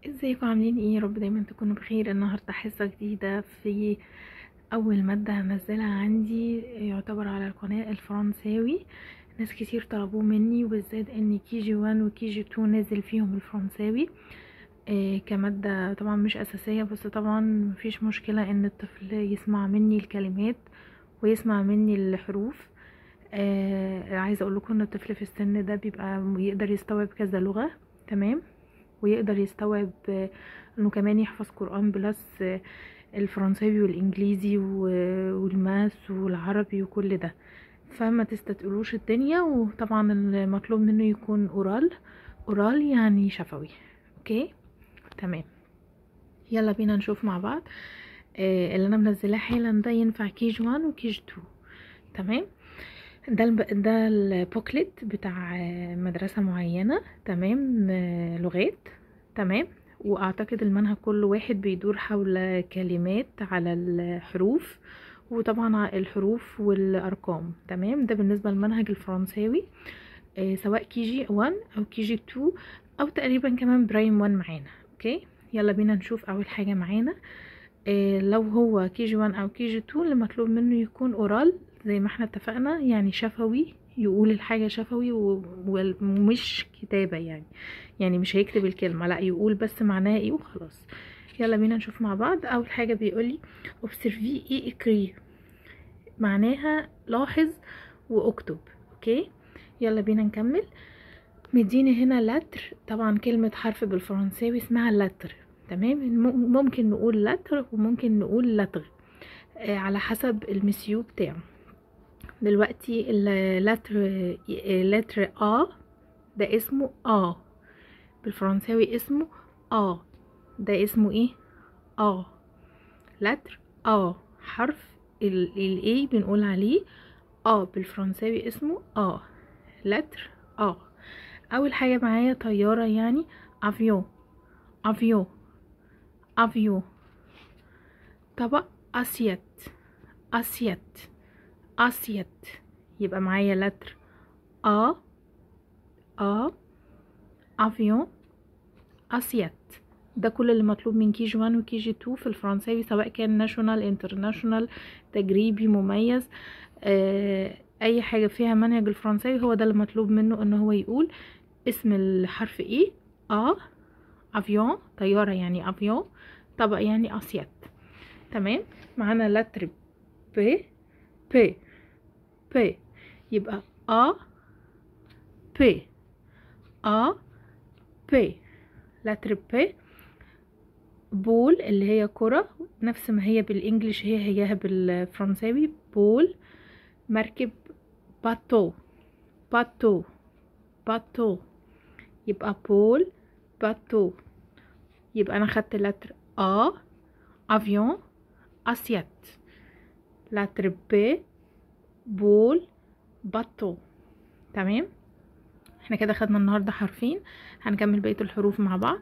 ازيكم عاملين ايه؟ يا رب دايما تكونوا بخير. النهارده حصه جديده في اول ماده هنزلها عندي، يعتبر على القناه، الفرنساوي. ناس كتير طلبوه مني، وبالذات ان كي جي 1 وكي جي 2 نزل فيهم الفرنساوي كماده. طبعا مش اساسيه، بس طبعا مفيش مشكله ان الطفل يسمع مني الكلمات ويسمع مني الحروف. عايزه اقول لكم ان الطفل في السن ده بيبقى يقدر يستوعب كذا لغه، تمام، ويقدر يستوعب انه كمان يحفظ قرآن بلس الفرنساوي والانجليزي والماس والعربي وكل ده. فما تستتقلوش الدنيا، وطبعا المطلوب منه يكون اورال يعني شفوي. اوكي تمام، يلا بينا نشوف مع بعض. اللي انا منزلاه حالا ده ينفع كي جي 1 وكي جي 2. تمام، ده البوكلت بتاع مدرسة معينة، تمام، لغات، تمام. واعتقد المنهج كل واحد بيدور حول كلمات على الحروف، وطبعا الحروف والارقام، تمام. ده بالنسبة للمنهج الفرنساوي، سواء كي جي 1 او كي جي 2 او تقريبا كمان برايم 1 معانا. اوكي، يلا بينا نشوف اول حاجة معانا. لو هو كي جي 1 او كي جي 2 اللي مطلوب منه يكون اورال، زي ما احنا اتفقنا، يعني شفوي، يقول الحاجة شفوي ومش كتابة، يعني مش هيكتب الكلمة، لا يقول بس معناها ايه وخلاص. يلا بينا نشوف مع بعض. اول حاجة بيقولي observez et écrire، معناها لاحظ واكتب. اوكي، يلا بينا نكمل. مديني هنا لتر، طبعا كلمة حرف بالفرنساوي اسمها لتر، تمام. ممكن نقول لتر وممكن نقول لتر، على حسب المسيو بتاعه. دلوقتي لتر ده اسمه بالفرنساوي اسمه ده اسمه ايه؟ لتر حرف الاي بنقول عليه بالفرنساوي اسمه لتر اول حاجة معايا طيارة، يعني افيون، افيون، افيون. طبق اسيت، اسيت، اسيت. يبقى معايا لتر ا افيون، اسيت. ده كل اللي مطلوب من كي جي 1 وكي جي 2 في الفرنساوي، سواء كان ناشونال، انترناشونال، تجريبي، مميز، اي حاجة فيها منهج الفرنساوي، هو ده اللي مطلوب منه ان هو يقول اسم الحرف ايه. افيون، طيارة يعني افيون، طبق يعني اسيت، تمام. معانا لتر ب، ب، ب، يبقى ب، ب، لتر ب. بول اللي هي كرة، نفس ما هي بالانجليش هيها بالفرنساوي بول. مركب باتو، باتو، باتو، يبقى بول، باتو. يبقى انا خدت لتر افيون، اسيت. لتر ب بول، باتو، تمام. احنا كده خدنا النهارده حرفين، هنكمل بقيه الحروف مع بعض،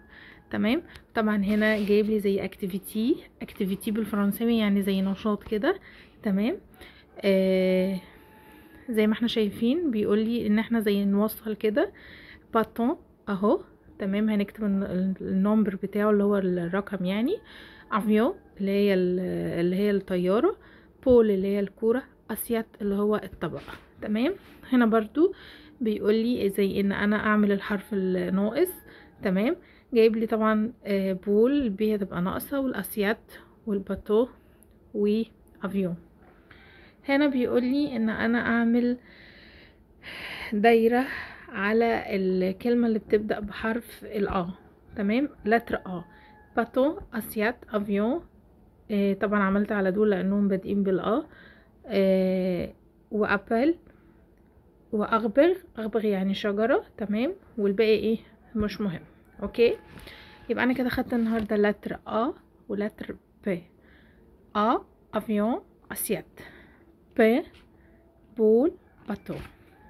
تمام. طبعا هنا جايب لي زي اكتيفيتي، اكتيفيتي بالفرنساوي يعني زي نشاط كده، تمام. زي ما احنا شايفين بيقول لي ان احنا زي نوصل كده باتون اهو، تمام. هنكتب النمبر بتاعه اللي هو الرقم يعني. افيون اللي هي الطياره، بول اللي هي الكوره، اسيات اللي هو الطبق، تمام. هنا برضو بيقول لي زي ان انا اعمل الحرف الناقص، تمام. جايب لي طبعا بول بي هتبقى ناقصه، والاسيات والباتو وافيون. هنا بيقول لي ان انا اعمل دايرة على الكلمة اللي بتبدأ بحرف تمام. لتر باتون، اسيات، افيون. طبعا عملت على دول لانهم بادئين بالا. وابل، واغبر، اغبر يعني شجرة، تمام. والباقي ايه؟ مش مهم. اوكي، يبقى انا كده خدت النهاردة لتر ولتر ب. افيون، اسيات، ب، بول، باتون.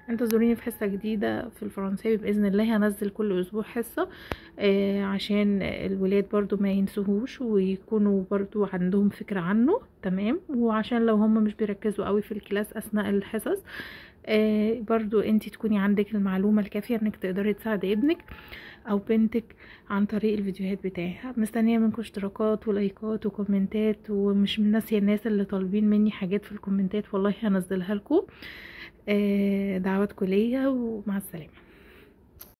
انتظروني في حصة جديدة في الفرنساوي بإذن الله. هنزل كل أسبوع حصة عشان الولاد برضو ما ينسوهوش ويكونوا برضو عندهم فكرة عنه، تمام. وعشان لو هم مش بيركزوا قوي في الكلاس أثناء الحصص برضو انتي تكوني عندك المعلومة الكافية انك تقدري تساعدي ابنك او بنتك عن طريق الفيديوهات بتاعي. مستنية منكم اشتراكات ولايكات وكومنتات، ومش من ناسية الناس اللي طالبين مني حاجات في الكومنتات، والله هنزلها لكم. دعواتكم ليا، ومع السلامة.